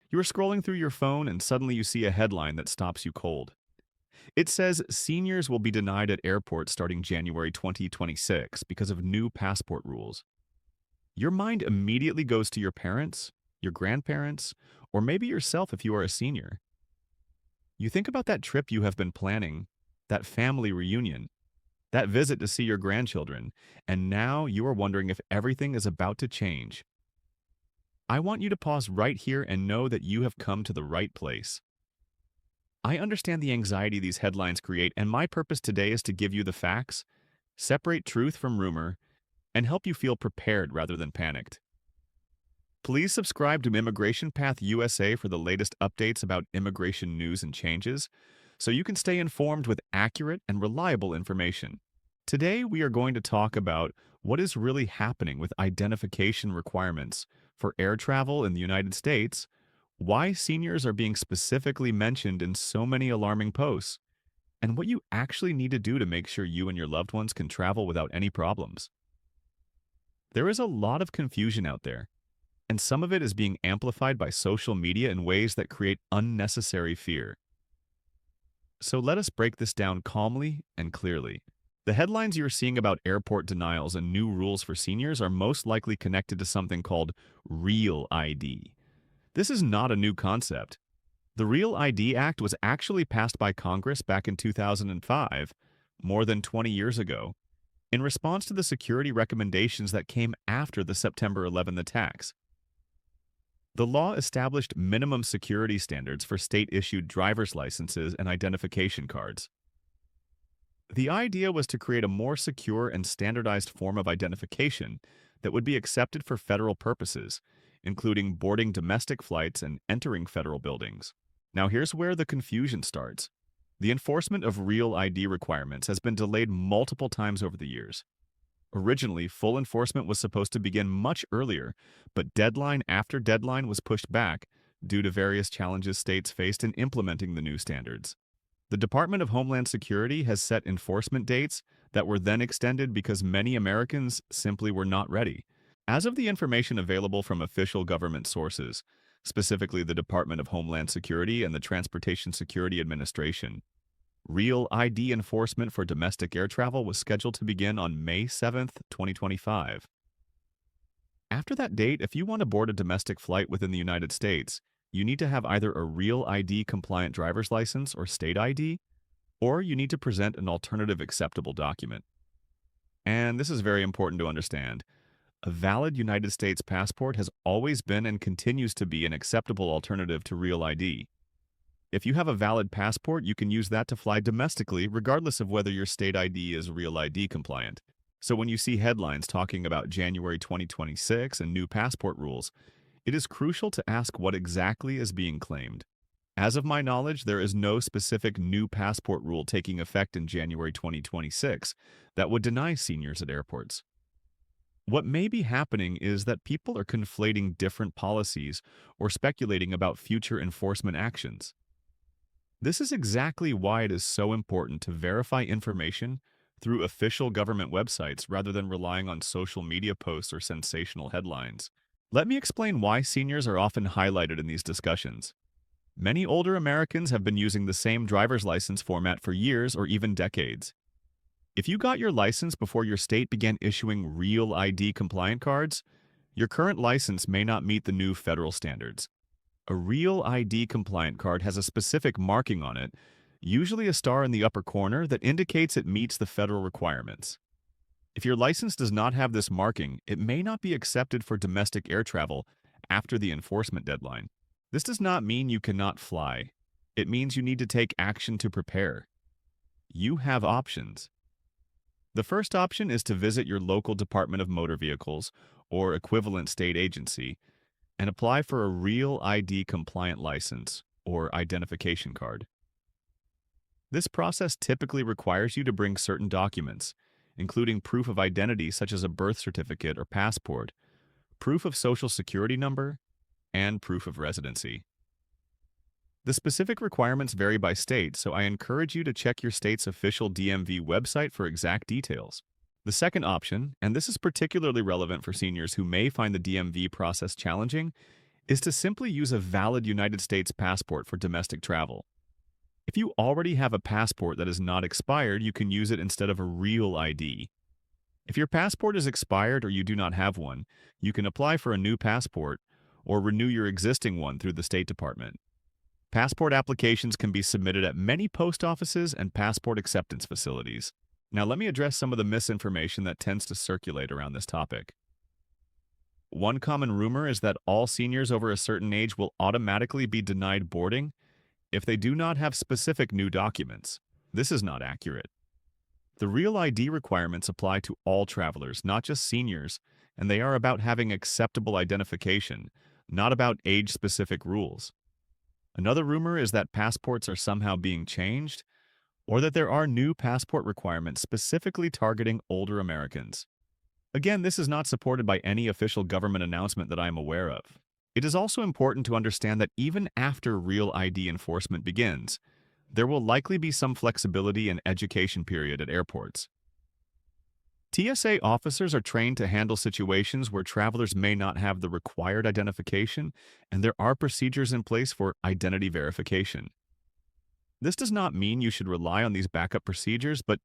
You are scrolling through your phone and suddenly you see a headline that stops you cold. It says seniors will be denied at airports starting January 2026 because of new passport rules. Your mind immediately goes to your parents, your grandparents, or maybe yourself if you are a senior. You think about that trip you have been planning, that family reunion, that visit to see your grandchildren, and now you are wondering if everything is about to change. I want you to pause right here and know that you have come to the right place. I understand the anxiety these headlines create, and my purpose today is to give you the facts, separate truth from rumor, and help you feel prepared rather than panicked. Please subscribe to Immigration Path USA for the latest updates about immigration news and changes, so you can stay informed with accurate and reliable information. Today, we are going to talk about what is really happening with identification requirements for air travel in the United States, why seniors are being specifically mentioned in so many alarming posts, and what you actually need to do to make sure you and your loved ones can travel without any problems. There is a lot of confusion out there, and some of it is being amplified by social media in ways that create unnecessary fear. So let us break this down calmly and clearly. The headlines you're seeing about airport denials and new rules for seniors are most likely connected to something called Real ID. This is not a new concept. The Real ID Act was actually passed by Congress back in 2005, more than 20 years ago, in response to the security recommendations that came after the September 11th attacks. The law established minimum security standards for state-issued driver's licenses and identification cards. The idea was to create a more secure and standardized form of identification that would be accepted for federal purposes, including boarding domestic flights and entering federal buildings. Now here's where the confusion starts. The enforcement of Real ID requirements has been delayed multiple times over the years. Originally, full enforcement was supposed to begin much earlier, but deadline after deadline was pushed back due to various challenges states faced in implementing the new standards. The Department of Homeland Security has set enforcement dates that were then extended because many Americans simply were not ready. As of the information available from official government sources, specifically the Department of Homeland Security and the Transportation Security Administration, Real ID enforcement for domestic air travel was scheduled to begin on May 7th, 2025. After that date, if you want to board a domestic flight within the United States, you need to have either a Real ID compliant driver's license or state ID, or you need to present an alternative acceptable document. And this is very important to understand. A valid United States passport has always been and continues to be an acceptable alternative to Real ID. If you have a valid passport, you can use that to fly domestically, regardless of whether your state ID is Real ID compliant. So when you see headlines talking about January 2026 and new passport rules, it is crucial to ask what exactly is being claimed. As of my knowledge, there is no specific new passport rule taking effect in January 2026 that would deny seniors at airports. What may be happening is that people are conflating different policies or speculating about future enforcement actions. This is exactly why it is so important to verify information through official government websites rather than relying on social media posts or sensational headlines. Let me explain why seniors are often highlighted in these discussions. Many older Americans have been using the same driver's license format for years or even decades. If you got your license before your state began issuing Real ID compliant cards, your current license may not meet the new federal standards. A Real ID compliant card has a specific marking on it, usually a star in the upper corner that indicates it meets the federal requirements. If your license does not have this marking, it may not be accepted for domestic air travel after the enforcement deadline. This does not mean you cannot fly. It means you need to take action to prepare. You have options. The first option is to visit your local Department of Motor Vehicles or equivalent state agency and apply for a Real ID compliant license or identification card. This process typically requires you to bring certain documents, including proof of identity such as a birth certificate or passport, proof of social security number, and proof of residency. The specific requirements vary by state, so I encourage you to check your state's official DMV website for exact details. The second option, and this is particularly relevant for seniors who may find the DMV process challenging, is to simply use a valid United States passport for domestic travel. If you already have a passport that is not expired, you can use it instead of a real ID. If your passport is expired or you do not have one, you can apply for a new passport or renew your existing one through the State Department. Passport applications can be submitted at many post offices and passport acceptance facilities. Now, let me address some of the misinformation that tends to circulate around this topic. One common rumor is that all seniors over a certain age will automatically be denied boarding if they do not have specific new documents. This is not accurate. The Real ID requirements apply to all travelers, not just seniors, and they are about having acceptable identification, not about age-specific rules. Another rumor is that passports are somehow being changed, or that there are new passport requirements specifically targeting older Americans. Again, this is not supported by any official government announcement that I am aware of. It is also important to understand that even after Real ID enforcement begins, there will likely be some flexibility and education period at airports. TSA officers are trained to handle situations where travelers may not have the required identification, and there are procedures in place for identity verification. This does not mean you should rely on these backup procedures, but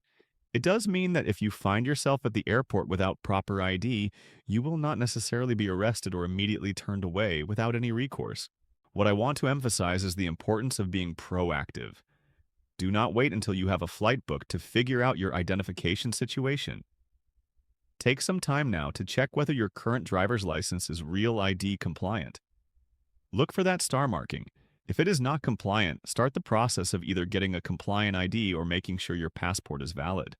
it does mean that if you find yourself at the airport without proper ID, you will not necessarily be arrested or immediately turned away without any recourse. What I want to emphasize is the importance of being proactive. Do not wait until you have a flight booked to figure out your identification situation. Take some time now to check whether your current driver's license is Real ID compliant. Look for that star marking. If it is not compliant, start the process of either getting a compliant ID or making sure your passport is valid.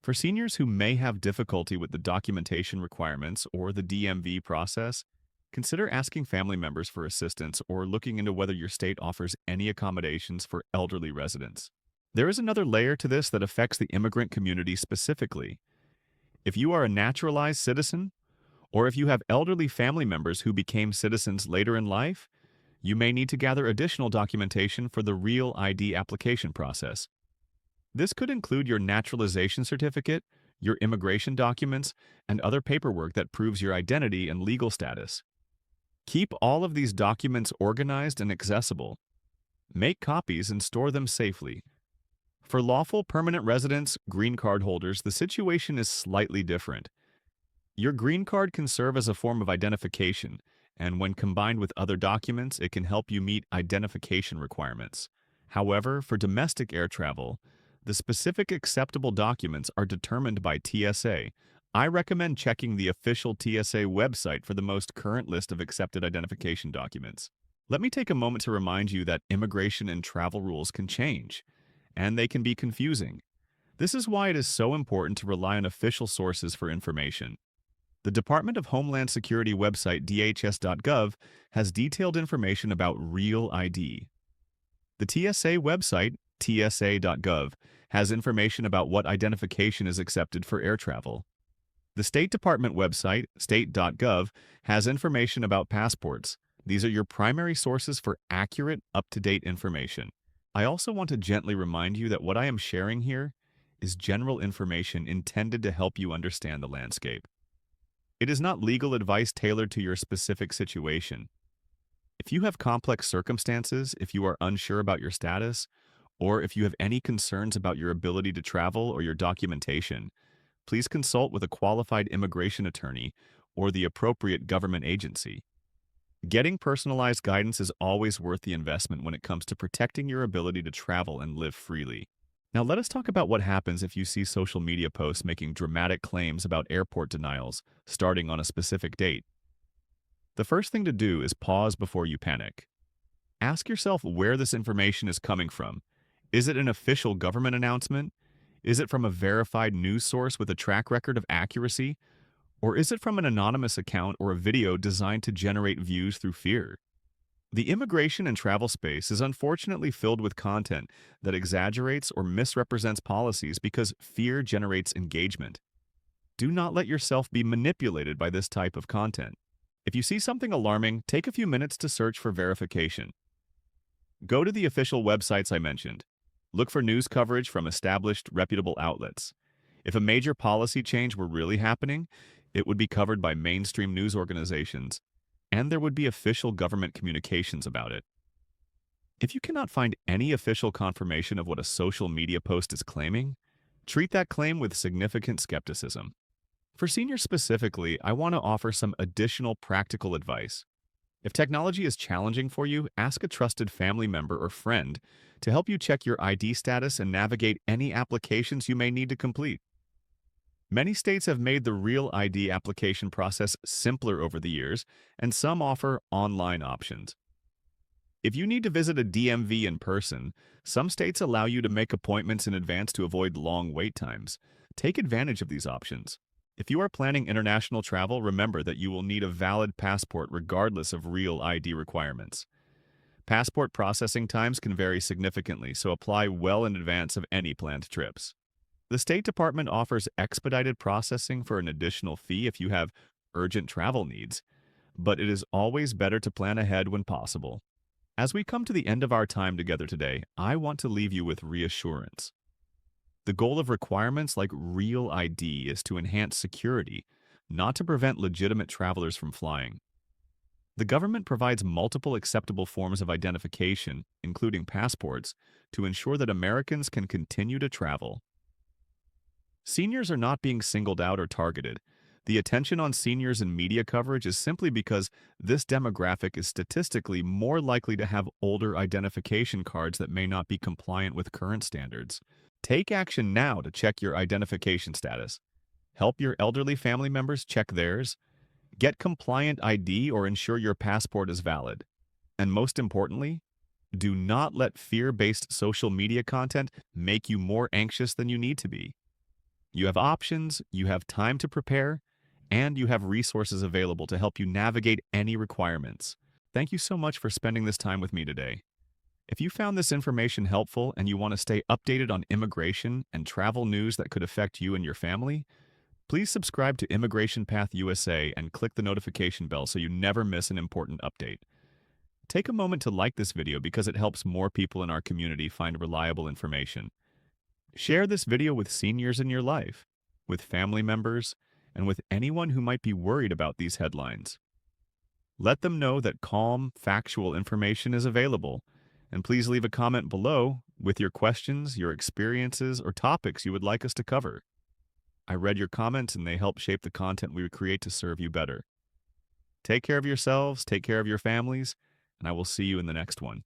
For seniors who may have difficulty with the documentation requirements or the DMV process, consider asking family members for assistance or looking into whether your state offers any accommodations for elderly residents. There is another layer to this that affects the immigrant community specifically. If you are a naturalized citizen, or if you have elderly family members who became citizens later in life, you may need to gather additional documentation for the Real ID application process. This could include your naturalization certificate, your immigration documents, and other paperwork that proves your identity and legal status. Keep all of these documents organized and accessible. Make copies and store them safely. For lawful permanent residents, green card holders, the situation is slightly different. Your green card can serve as a form of identification, and when combined with other documents, it can help you meet identification requirements. However, for domestic air travel, the specific acceptable documents are determined by TSA. I recommend checking the official TSA website for the most current list of accepted identification documents. Let me take a moment to remind you that immigration and travel rules can change, and they can be confusing. This is why it is so important to rely on official sources for information. The Department of Homeland Security website dhs.gov has detailed information about Real ID. The TSA website, tsa.gov, has information about what identification is accepted for air travel. The State Department website, state.gov, has information about passports. These are your primary sources for accurate, up-to-date information. I also want to gently remind you that what I am sharing here is general information intended to help you understand the landscape. It is not legal advice tailored to your specific situation. If you have complex circumstances, if you are unsure about your status, or if you have any concerns about your ability to travel or your documentation, please consult with a qualified immigration attorney or the appropriate government agency. Getting personalized guidance is always worth the investment when it comes to protecting your ability to travel and live freely. Now let us talk about what happens if you see social media posts making dramatic claims about airport denials starting on a specific date. The first thing to do is pause before you panic. Ask yourself where this information is coming from. Is it an official government announcement? Is it from a verified news source with a track record of accuracy? Or is it from an anonymous account or a video designed to generate views through fear? The immigration and travel space is unfortunately filled with content that exaggerates or misrepresents policies because fear generates engagement. Do not let yourself be manipulated by this type of content. If you see something alarming, take a few minutes to search for verification. Go to the official websites I mentioned. Look for news coverage from established, reputable outlets. If a major policy change were really happening, it would be covered by mainstream news organizations. and there would be official government communications about it. If you cannot find any official confirmation of what a social media post is claiming, treat that claim with significant skepticism. For seniors specifically, I want to offer some additional practical advice. If technology is challenging for you, ask a trusted family member or friend to help you check your ID status and navigate any applications you may need to complete. Many states have made the Real ID application process simpler over the years, and some offer online options. If you need to visit a DMV in person, some states allow you to make appointments in advance to avoid long wait times. Take advantage of these options. If you are planning international travel, remember that you will need a valid passport regardless of Real ID requirements. Passport processing times can vary significantly, so apply well in advance of any planned trips. The State Department offers expedited processing for an additional fee if you have urgent travel needs, but it is always better to plan ahead when possible. As we come to the end of our time together today, I want to leave you with reassurance. The goal of requirements like Real ID is to enhance security, not to prevent legitimate travelers from flying. The government provides multiple acceptable forms of identification, including passports, to ensure that Americans can continue to travel. Seniors are not being singled out or targeted. The attention on seniors in media coverage is simply because this demographic is statistically more likely to have older identification cards that may not be compliant with current standards. Take action now to check your identification status. Help your elderly family members check theirs. Get compliant ID or ensure your passport is valid. And most importantly, do not let fear-based social media content make you more anxious than you need to be. You have options, you have time to prepare, and you have resources available to help you navigate any requirements. Thank you so much for spending this time with me today. If you found this information helpful and you want to stay updated on immigration and travel news that could affect you and your family, please subscribe to Immigration Path USA and click the notification bell so you never miss an important update. Take a moment to like this video because it helps more people in our community find reliable information. Share this video with seniors in your life, with family members, and with anyone who might be worried about these headlines. Let them know that calm, factual information is available, and please leave a comment below with your questions, your experiences, or topics you would like us to cover. I read your comments and they help shape the content we create to serve you better. Take care of yourselves, take care of your families, and I will see you in the next one.